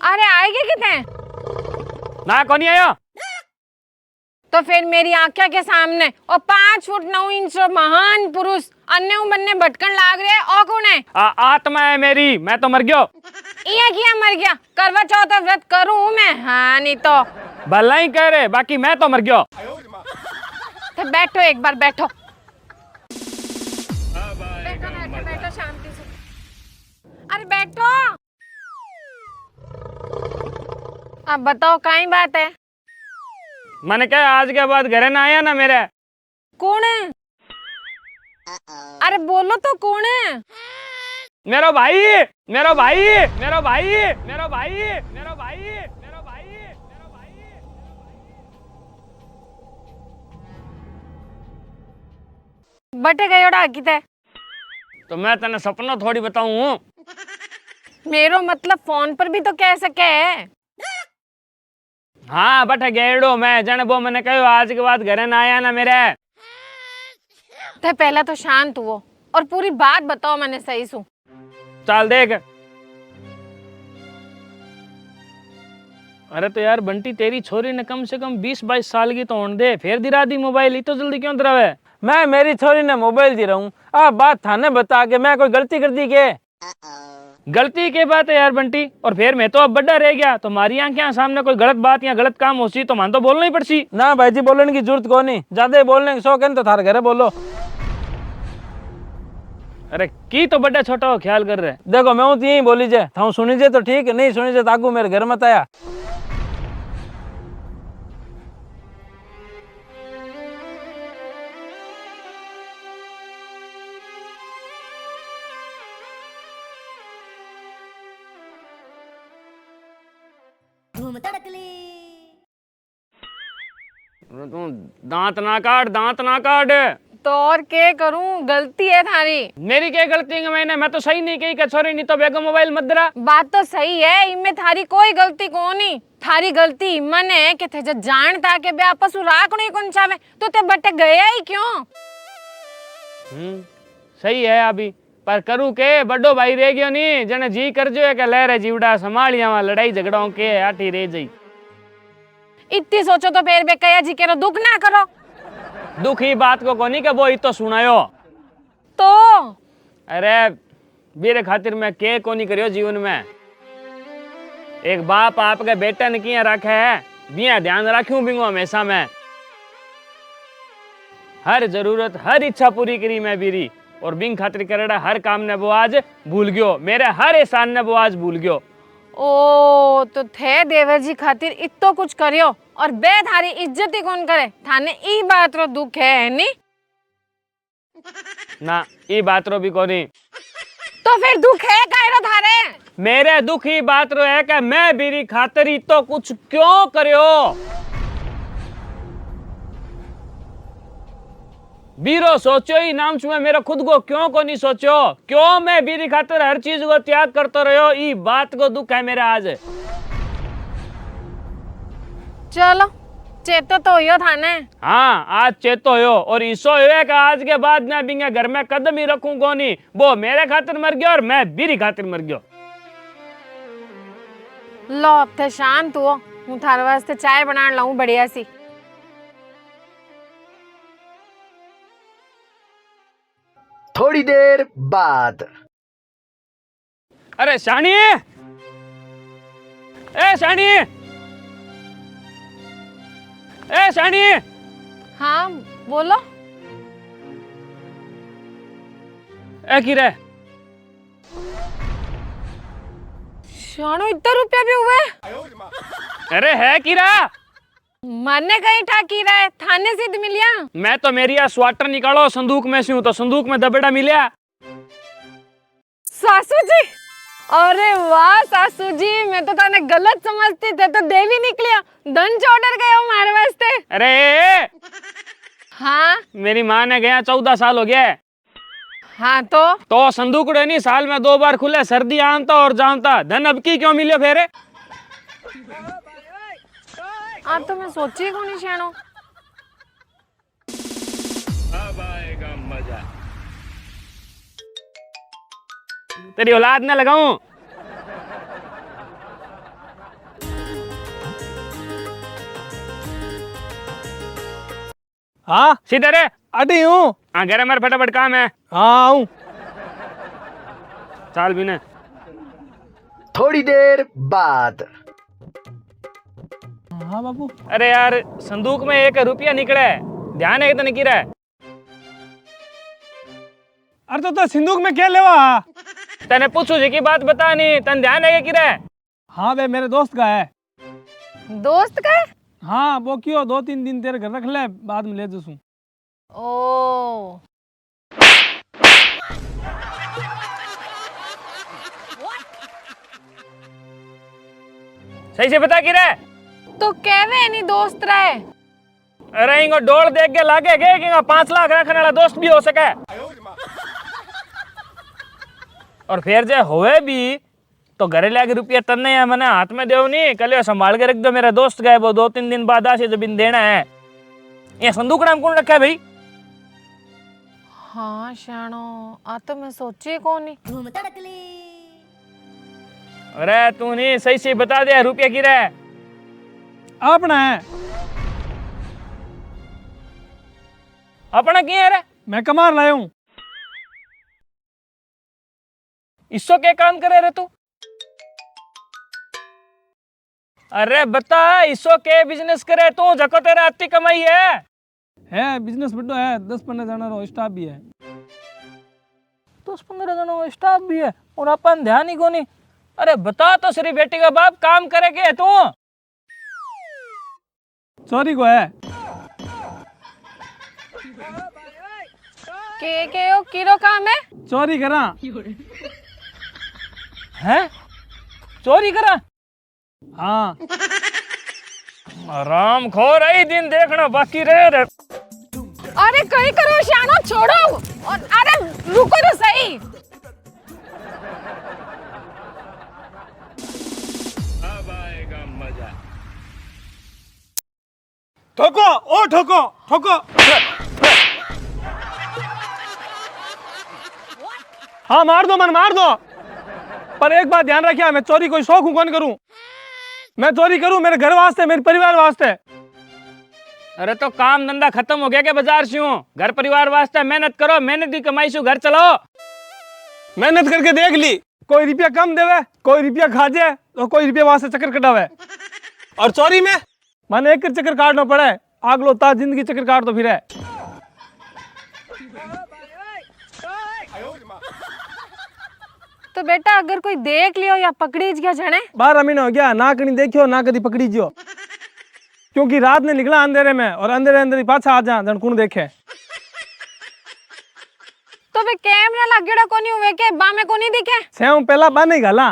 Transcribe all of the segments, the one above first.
अरे आएगी कितने ना कौन आयो तो फिर मेरी आंखों के सामने और 5 फुट 9 इंच महान पुरुष अन्य बन्ने भटकन लाग रहे और कौन है? आत्मा है मेरी, मैं तो मर गयो। इया किया मर गया? करवा चौथ व्रत करूं मैं? हाँ नहीं तो भला ही कह रहे, बाकी मैं तो मर गयो। तो बैठो एक बार बैठो। बैठो बैठो शांति से। अरे बैठो। अब बताओ कहीं बात है? मैंने कहा आज के बाद घरे ना आया ना मेरे। कौन है? अरे बोलो तो कौन है? मेरा भाई, मेरा भाई, मेरा भाई, मेरा भाई, मेरा भाई, मेरा भाई, मेरा भाई। बटे गए ओड़ा किते? तो मैं तेने सपना थोड़ी बताऊं। मेरो मतलब फोन पर भी तो कह सके। हाँ बट गेड़ो मैं जने वो मैंने कहो आज के बाद घरे ना आया ना मेरे। तो पहला तो शांत हुओ और पूरी बात बताओ मैंने सही सु। चल देख। अरे तो यार बंटी तेरी छोरी ने कम से कम 20-22 साल की तो होने दे, फिर दिरा दी मोबाइल, ही तो जल्दी क्यों दरावे? मैं मेरी छोरी ने मोबाइल दी रहूं, आप बात थाने बता के मैं कोई गलती कर दी के? गलती के बात है यार बंटी, और फिर मैं तो अब बड़ा रह गया, तो हमारी आंखें सामने कोई गलत बात या गलत काम होसी तो मान तो बोलना ही पड़सी ना भाई जी, बोलने की जरूरत को नहीं, ज्यादा बोलने की शौक है तो थारे घरे बोलो। अरे की तो बड़ा छोटा हो ख्याल कर रहे। देखो मैं तो यही बोली जे, था सुनी जे तो ठीक, नहीं सुनी जे तो आगू मेरे घर मत आया। तू दांत ना काट, दांत ना काट। तो और क्या करूं? गलती है थारी। मेरी क्या गलती है? मैं तो सही नहीं कही छोरी, नहीं तो बेगो मोबाइल मत दरा। बात तो सही है, इनमें थारी कोई गलती को नहीं। थारी गलती मन है कि थे जानता के बे आपस राख नहीं कौन चावे तो ते बटे गया ही क्यों? सही है अभी, पर करूँ के बड़ो भाई रह गयो नहीं, जने जी कर जो है के ले रे जीवड़ा संभालिया लड़ाई झगड़ों के आठी रह जाई। इतनी सोचो तो फिर बे कया जी केरो दुख ना करो। दुख ही बात को कोनी के वो ही तो सुनायो तो। अरे मेरे खातिर मैं के कोनी करियो जीवन में। एक बाप आपके बेटे ने किया रखे है, बिया ध्यान रखूं बिंगो हमेशा मैं। हर जरूरत हर इच्छा पूरी करी मैं बीरी, और बिंग खातिर करेड़ा हर काम ने वो आज भूल गयो, मेरे हर एहसान ने वो आज भूल गयो। ओ तो थे देवर जी खातिर इतो कुछ करियो और बे थारी इज्जत ही कौन करे? थाने ई बात रो दुख है नी? ना ई बात रो भी कोनी। तो फिर दुख है कायरो थारे? मेरे दुख ही बात रो है कि मैं बीरी खातिर ही तो कुछ क्यों करियो। बीरो सोचो ही नाम छुए मेरा खुद को क्यों को नहीं सोचो? क्यों मैं बीरी खातिर हर चीज को त्याग करते रहो? ई बात को दुख है मेरा आज। चलो चेतो तो यो थाने। हाँ आज चेतो हो, और इसो है कि आज के बाद मैं बिंगे घर में कदम ही रखूं कोनी। वो मेरे खातिर मर गया और मैं बीरी खातिर मर गया। लो अब थे शांत हुओ, हूँ थारे वास्ते चाय बना लाऊं बढ़िया सी। थोड़ी देर बाद। अरे शानी, ए शानी, ए शानी। हाँ बोलो। ए की रे? शानू इतना रुपया भी हुए? अरे है कीरा? मरने कहीं ठा की रहा है, थाने से मिलिया। मैं तो मेरी स्वेटर निकालो संदूक में से हूँ, तो संदूक में दबेड़ा मिला। सासू जी, अरे वाह सासू जी, मैं तो ताने गलत समझती थे, तो देवी निकलिया। धन ऑर्डर गया हमारे वास्ते। अरे हाँ मेरी माँ ने गया 14 साल हो गया। हाँ तो संदूक नहीं साल में 2 बार खुले, सर्दी आनता और जानता। धन अब की क्यों मिलियो फेरे? तो मैं सोची को नहीं शानो। मजा। तेरी औलाद ना लगाऊं। हाँ सीधे रे। अटी हूँ। हाँ घर मेरे फटाफट काम है। हाँ आऊँ। चाल भी ने। थोड़ी देर बाद। हाँ बाबू। अरे यार संदूक में 1 रुपया निकला है, ध्यान है कि नहीं गिरा है? अरे तो सिंदूक में क्या लेवा? तने पूछू जी की बात बता नहीं, तन ध्यान है कि गिरा है? हाँ वे मेरे दोस्त का है। दोस्त का है? हाँ वो क्यों 2-3 दिन तेरे घर रख ले, बाद में ले जसूं। ओ सही से बता गिरा है? तो कहवे नहीं दोस्त रहे। अरे इनको डोल देख के लागे गए कि 5 लाख रखने वाला दोस्त भी हो सके। और फिर जे होवे भी तो घरे लाके रुपया तन्ने या मैंने हाथ में देव नहीं, कल संभाल के रख दो, मेरा दोस्त गए वो 2-3 दिन बाद आसे जब इन देना है। ये संदूक नाम कौन रखा है भाई? हाँ शानो आ तो मैं सोची कौन नहीं। अरे तू नहीं सही से बता दे, रुपया गिरा है? अपना है। अपना क्या है रे? मैं कमार लाया हूँ। इसो क्या काम करे रे तू? अरे बता इसो के बिजनेस करे तू, जको तेरा अत्ती कमाई है बिजनेस बड़ो है, 10-15 जना रो स्टाफ भी है। 10-15 जना स्टाफ भी है और अपन ध्यान ही कोनी। अरे बता तो सरी बेटी का बाप, काम करे के तू? चोरी को है। के ओ किरो काम है? चोरी करा। हैं? चोरी करा? हाँ आराम खोर आई दिन देखना बाकी रहे रे। अरे कहीं करो शानो, छोड़ो। और अरे रुको तो सही। अब आएगा मजा। ठोको, ओ ठोको ठोको। हाँ मार दो, मन मार दो, पर एक बात ध्यान रखिए, मैं चोरी कोई शौक हूं कौन करूं। मैं चोरी करूं मेरे घर वास्ते, मेरे परिवार वास्ते। अरे तो काम धंधा खत्म हो गया क्या बाजार से? हूँ घर परिवार वास्ते मेहनत करो, मेहनत की कमाई से घर चलाओ। मेहनत करके देख ली, कोई रुपया कम देवे, कोई रुपया खा जाए तो कोई रुपया वास्ते चक्कर कटावे। और चोरी में माने एक चक्कर काटना पड़े, आगलो ता जिंदगी चक्कर काट तो फिर है। तो बेटा अगर कोई देख लियो या पकड़ी गया जने? 12 महीने हो गया ना कहीं देखियो ना कभी पकड़ी जियो, क्योंकि रात ने निकला अंधेरे में और अंधेरे अंदर ही पाछा आ जा जन कौन देखे। तो वे कैमरा लागेड़ा कोनी हुए के बामे कोनी दिखे? सेव पहला बाने गला।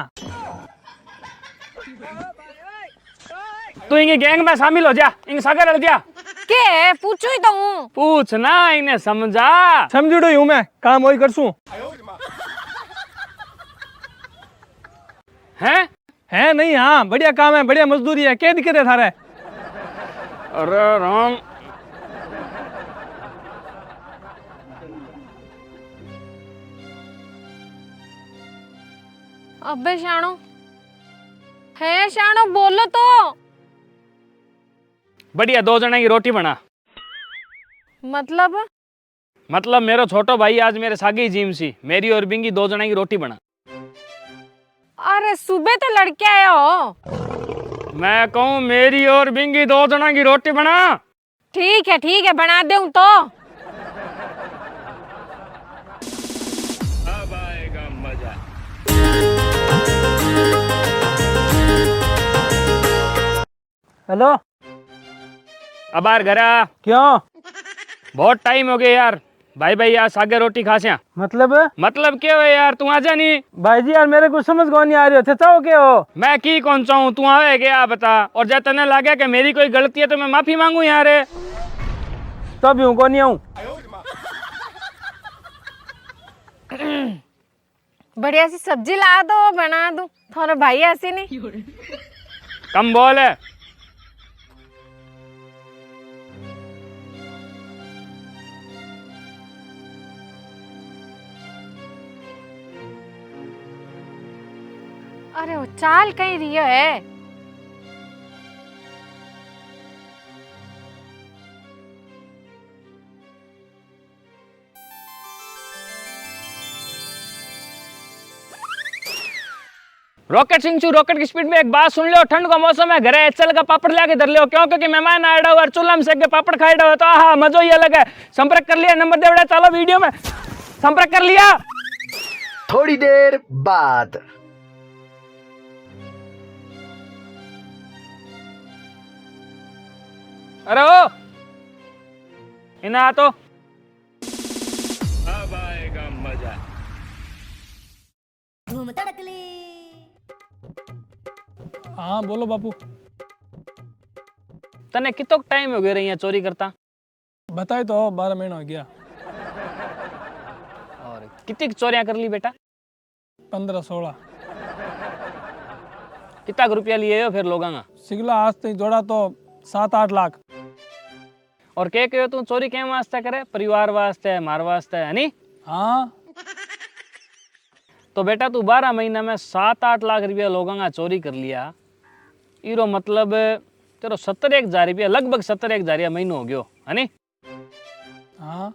तू इनकी गैंग में शामिल हो जा, इनके सागर लड़ दिया। के पूछू ही तो हूँ। पूछ ना, इन्हें समझा। समझो हूँ मैं, काम वही करसूं। हैं? है नहीं? हाँ बढ़िया काम है, बढ़िया मजदूरी है, क्या दिक्कत है थारे? अरे राम, अबे शानो है, शानो बोलो तो। बढ़िया 2 जना की रोटी बना। मतलब मेरा छोटो भाई आज मेरे सागी जिम सी, मेरी और बिंगी 2 जना की रोटी बना। अरे सुबह तो लड़के आए हो। मैं कहूँ मेरी और बिंगी 2 जना की रोटी बना। ठीक है बना दूं तो। अब आएगा मजा। हेलो, अब यार घर आ। क्यों? बहुत टाइम हो गया यार, भाई यार सागे रोटी खासिया। मतलब क्या है यार, तू आजा नहीं? भाई जी यार मेरे को समझ कौन नहीं आ रही हो, चाहो के हो? मैं की कौन चाहूँ, तू आवे क्या बता। और जब तने लगे कि मेरी कोई गलती है तो मैं माफी मांगू यार। तब यूं कौन नहीं आऊं। बढ़िया सी सब्जी ला दो, बना दूं। थोड़ा भाई ऐसी नहीं। कम बोल है। अरे वो चाल कहीं रियो है। रॉकेट सिंह छू, रॉकेट की स्पीड में। एक बात सुन लो, ठंड का मौसम है, घरे एचएल का पापड़ लाके धर लियो, क्यों? क्योंकि मेहमान आए हुआ और चूल्हा में सेक के पापड़ खाए हुआ तो आहा मजो ही अलग है। संपर्क कर लिया, नंबर दे बड़ा, चलो वीडियो में संपर्क कर लिया। थोड़ी देर बाद। अरे ओ इना तो अब आएगा मजा। धूम तड़कली। हाँ बोलो बापू। तने कितो टाइम हो गया रही चोरी करता? बताए तो 12 महीना हो गया। और कितनी चोरियां कर ली बेटा? 15-16। कितना रुपया लिए हो फिर लोगों का? सिगला आज तक जोड़ा तो 7-8 लाख। और क्या कहो तू चोरी क्या वास्ते करे? परिवार वास्ते, मार वास्ते, है नी? हाँ तो बेटा तू 12 महीना में 7-8 लाख रुपया लोगों का चोरी कर लिया, इरो मतलब तेरो 70,000 रुपया, लगभग 70,000 महीनो हो गयो, है नी? हाँ।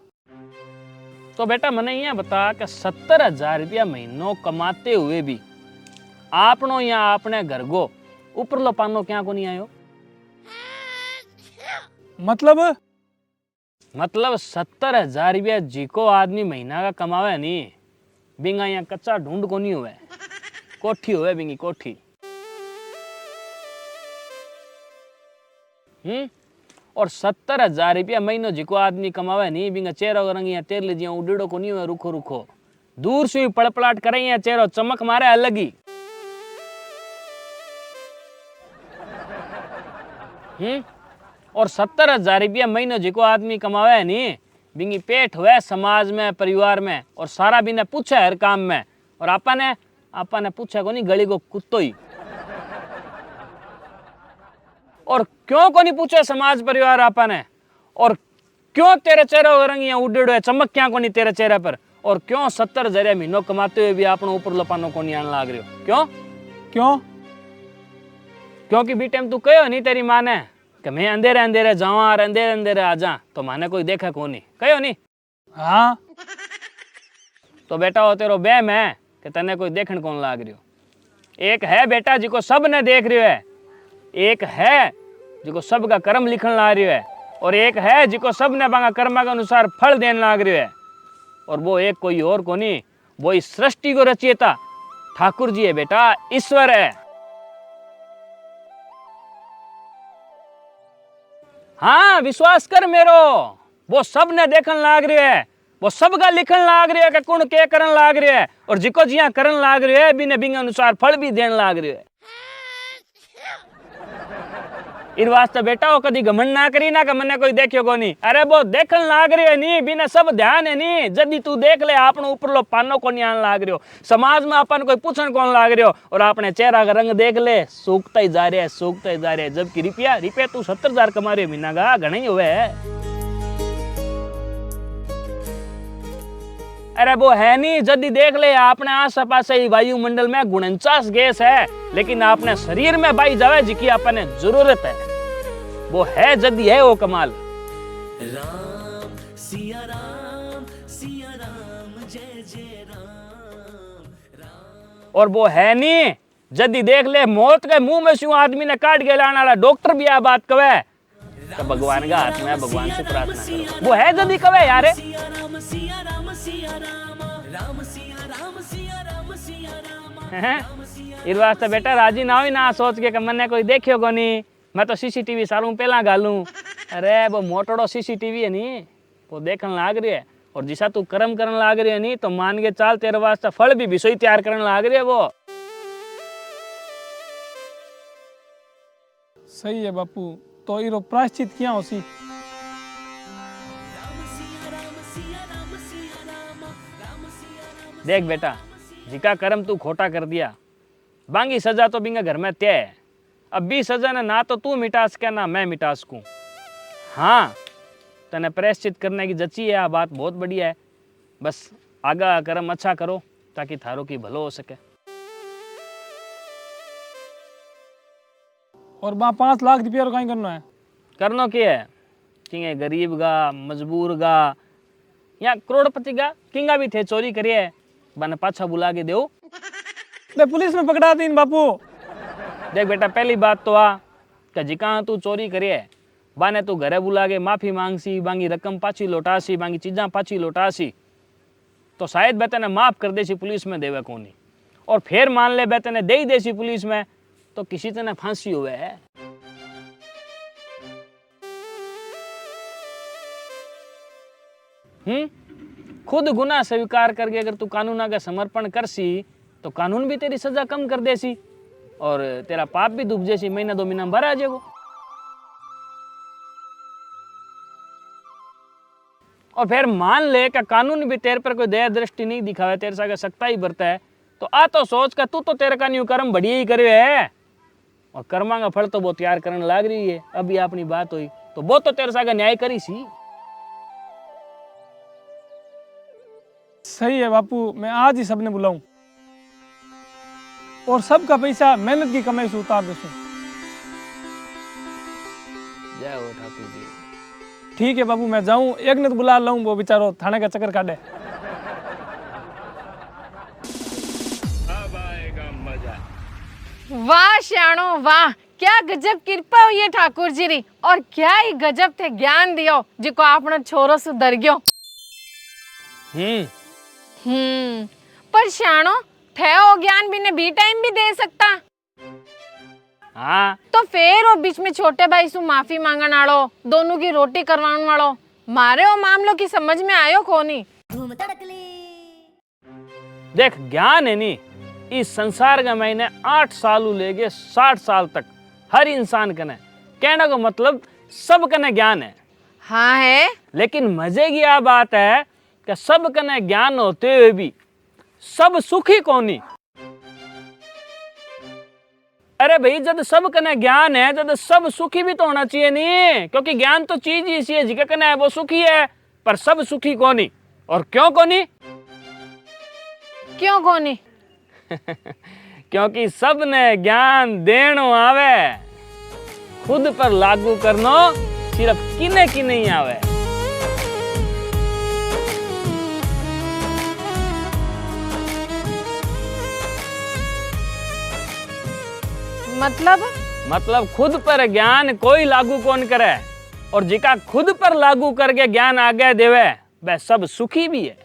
तो बेटा मने यहाँ बता कि 70,000 रुपया महीनो कमाते हुए भी आपनो यहाँ अपने घर को ऊपर लो पानो क्या को नहीं आयो? मतलब 70,000 रुपया जी को आदमी महीना का कमावे नी, बिंगा यहाँ कच्चा ढूंढ को नहीं हुए, कोठी हुए बिंगी कोठी। और 70,000 रुपया महीनो जी को आदमी कमावे नी, बिंगा चेहरा का रंग यहाँ तेर लीजिए उड़ेड़ो को नहीं हुए, रुखो रुखो दूर से पड़पड़ाट करे यहाँ चेहरो चमक मारे अलग ही। और 70,000 रुपया महीनो जी को आदमी कमावे नी, बिंगी पेट हुए समाज में, परिवार में, और सारा बिना पूछे हर काम में। और आपा ने पूछा को नहीं गली को कुत्तो ही। और क्यों को नहीं पूछे समाज परिवार आपा ने? और क्यों तेरे चेहरे का रंग यहाँ उड़ेड़ो है, चमक क्या को नहीं तेरे चेहरे पर? और क्यों 70,000 महीनों कमाते हुए भी आपने ऊपर लपानो को नहीं आने लाग रहे हो? क्यों? क्योंकि बी टाइम तू कहो नहीं तेरी माँ ने कि मैं अंधेरे अंधेरे जाऊँ और अंधेरे अंधेरे आ जा, तो माने कोई देखा को नहीं, कहो नहीं? हाँ। तो बेटा वो तेरो बैम है कि तने कोई देखने कौन लाग रही हो। एक है बेटा जिको सब ने देख रही है, एक है जिको सब का कर्म लिखन ला रही है, और एक है जिको सब ने बांगा कर्म के अनुसार फल देने लाग रही है। और वो एक कोई और को नहीं, वो इस सृष्टि को रचयिता ठाकुर जी है बेटा, ईश्वर है। हाँ विश्वास कर मेरो, वो सब ने देखन लाग रही है, वो सब का लिखन लाग रही है कि कौन के करन लाग रही है, और जिको जिया करन लाग रही है बिने बिंग अनुसार फल भी देन लाग रही है। इन वास्ते बेटा वो कदी घमंड ना करी ना कि मने कोई देखियो को नहीं। अरे वो देखन लाग रही है नी, बिना सब ध्यान है नी। जदी तू देख ले आपनो ऊपर लो पानो को नहीं आन लाग रही हो, समाज में अपन कोई पूछन कौन लाग रही हो, और आपने चेहरा का रंग देख ले सूखता ही जा रहा है, सूखता ही जा रहा है। जबकि रुपया तू 70,000 कमा रही हो महीना का, घना ही हुए है। अरे वो है नहीं, जदी देख ले आपने आस पास ही वायुमंडल में 49 गैस है, लेकिन आपने शरीर में बाई जावे जिकी आपने जरूरत है, वो है जदी है वो कमाल। राम सिया राम जय जय राम। और वो है नहीं, जदी देख ले मौत के मुंह में से आदमी ने काट के लाने वाला डॉक्टर भी आ बात कवे तो भगवान का हाथ में, भगवान से प्रार्थना करो। वो है जदी कवे यार, इस वास्ते बेटा राजी ना हो ना सोच के मने कोई देखियो को नहीं, मैं तो सीसीटीवी सालू पहला गालूं। अरे वो मोटोड़ो सीसीटीवी है नी, वो देखन लाग रही है। और जिसा तू कर्म करन लाग रही है नी, तो मान के चाल तेरे वास्ते फल भी विषय तैयार करन लाग रही है वो। सही है बापू, तो इरो प्रायश्चित क्या होसी? देख बेटा, जिका कर्म तू खोटा कर दिया, बांगी सजा तो बिंगा घर में तय है। अब भी सजा ने ना तो तू मिटा सके ना मैं मिटा सकूं। हाँ तने प्रायश्चित करने की जची है, बात बहुत बढ़िया है। बस आगा कर्म अच्छा करो ताकि थारो की भलो हो सके। और वहाँ 5 लाख रुपया और कहीं करना है। करनो क्या है किंगे गरीब गा मजबूर गा या करोड़पति गा किंगा भी थे चोरी करिए बने पाछा बुला के दो ले पुलिस में पकड़ा दी बापू। देख बेटा पहली बात तो आ कि जिका तू चोरी करिए बाने तू घरे बुला के माफी मांगसी बांगी रकम पाछी लौटासी बांगी चीजा पाछी लौटासी तो शायद बेटे ने माफ कर देसी पुलिस में देवे कोनी और फिर मान ले बेटे ने दे ही देसी पुलिस में तो किसी तरह फांसी हुए है। खुद गुनाह स्वीकार करके अगर तू कानून का समर्पण करसी तो कानून भी तेरी सजा कम कर देसी और तेरा पाप भी डूब जैसी महीना 2 महीना भर आ जाएगा। और फिर मान ले कि कानून भी तेरे पर कोई दया दृष्टि नहीं दिखावे तेरे साथ सख्ता ही बरता है तो आ तो सोच का तू तो तेरे का न्यू कर्म बढ़िया ही करे है और कर्मा का फल तो वो तैयार करने लग रही है। अभी अपनी बात हुई तो वो तो तेरे साथ न्याय करी सी। सही है बापू, मैं आज ही सबने बुलाऊं और सबका पैसा मेहनत की कमाई से उतार दूं। जय हो ठाकुर जी। ठीक है बापू, मैं जाऊं, एक ने तो बुला लाऊं, वो बेचारो थाने का चक्कर काटे। अब आएगा मजा। वाह श्याणो वाह, क्या गजब कृपा हुई है ठाकुर जी री और क्या ही गजब थे ज्ञान दियो जिको आपनो छोरो सुधर गयो। पर श्याणो थे ओ ज्ञान भी ने बी टाइम भी दे सकता। हाँ तो फिर वो बीच में छोटे भाई सु माफी मांगन वालो दोनों की रोटी करवाने वालो मारे वो मामलों की समझ में आयो कोनी। देख ज्ञान है नी इस संसार का महीने 8 साल लेके 60 साल तक हर इंसान कने कहने का मतलब सब कने ज्ञान है। हाँ है, लेकिन मजे की यह बात है कि सब कने ज्ञान होते हुए भी सब सुखी कौनी। अरे भाई जब सब कने ज्ञान है जब सब सुखी भी तो होना चाहिए नहीं, क्योंकि ज्ञान तो चीज ही ऐसी है जिके कने है वो सुखी है पर सब सुखी कौनी। और क्यों कौनी? क्यों कोनी? क्योंकि सब ने ज्ञान देनो आवे खुद पर लागू करनो सिर्फ किने की नहीं आवे। मतलब खुद पर ज्ञान कोई लागू कौन करे और जिका खुद पर लागू करके ज्ञान आगे देवे वह सब सुखी भी है।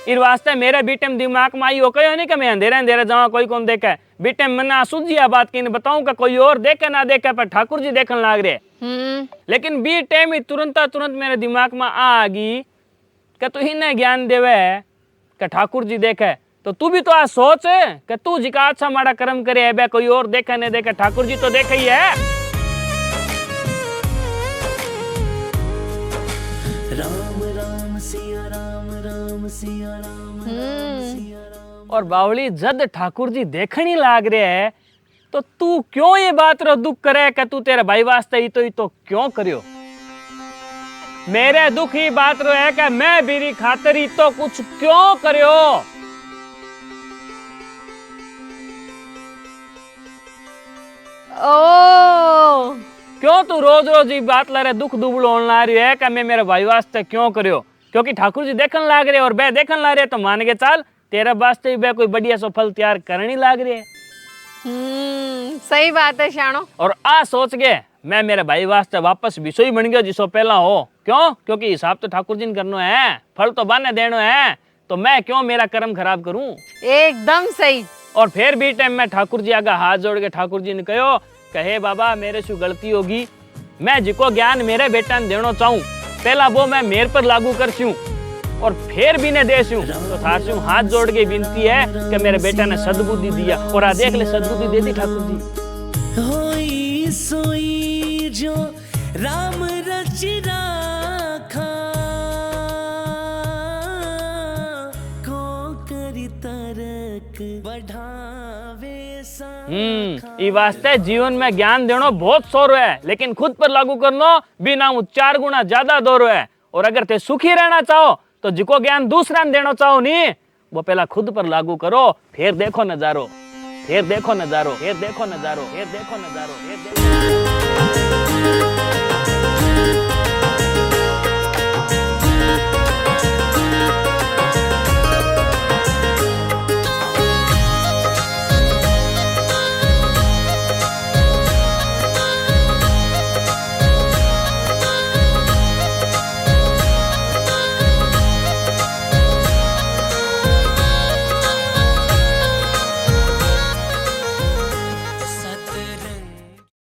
इस वास्ते मेरे बीटेम दिमाग में आई हो कहो नहीं कि मैं अंधेरे अंधेरे जावा कोई कौन देखे बीटेम मना सूझिया बात की बताऊं कि कोई और देखे ना देखे पर ठाकुर जी देखने लग रहे। लेकिन बी टाइम ही तुरंत मेरे दिमाग में आ गई कि तू इन्हें ज्ञान देवे कि ठाकुर जी देखे तो तू भी तो आ सोच कि तू जिका अच्छा माड़ा कर्म करे है कोई और देखे नहीं देखे ठाकुर जी तो देखे ही है। राम राम सिया राम राम सिया राम सिया राम। और बावली जद ठाकुर जी देखनी लाग रहे है तो तू क्यों ये बात रो दुख करे कि तू तेरे भाई वास्ते ही तो क्यों करियो। मेरे दुख ही बात रो है कि मैं बीरी खातर ही तो कुछ क्यों करियो। ओ क्यों तू रोज रोज ये बात ला रहे दुख दुबड़ो होने ला रही है कि मैं मेरे भाई वास्ते क्यों करियो। क्योंकि ठाकुर जी देखने लाग रहे और बे देखने ला रहे तो मान के चाल तेरे वास्ते बे कोई बढ़िया सो फल तैयार करनी लाग रही है। सही बात है श्याणो। और आ सोच के मैं मेरे भाई वास्ते वापस विषय बन गया जिसो पहला हो। क्यों? क्योंकि हिसाब तो ठाकुर जी ने करना है फल तो बाने देना है तो मैं क्यों मेरा कर्म खराब करूं। एकदम सही। और फिर भी टाइम में ठाकुर जी आगे हाथ जोड़ के ठाकुर जी ने कहो कहे बाबा मेरे से गलती होगी मैं जिको ज्ञान मेरे बेटा ने देना चाहूं पहला वो मैं मेरे पर लागू कर सूं और फिर भी ने दे सूं तो थार सूं हाथ जोड़ के विनती है कि मेरे बेटा ने सद्बुद्धि दिया और आ देख ले सद्बुद्धि दे दी ठाकुर जी। होई सोई जो राम रच राखा को करी तरक बढ़ावे सा। ई वास्ते जीवन में ज्ञान देनो बहुत सोरो है लेकिन खुद पर लागू करनो बिना 4 गुना ज्यादा दोरो है। और अगर ते सुखी रहना चाहो तो जिको ज्ञान दूसरा ने देना चाहो नहीं वो पहला खुद पर लागू करो, फिर देखो नजारो, फिर देखो नजारो, फिर देखो नजारो, फिर देखो नजारो, फिर देखो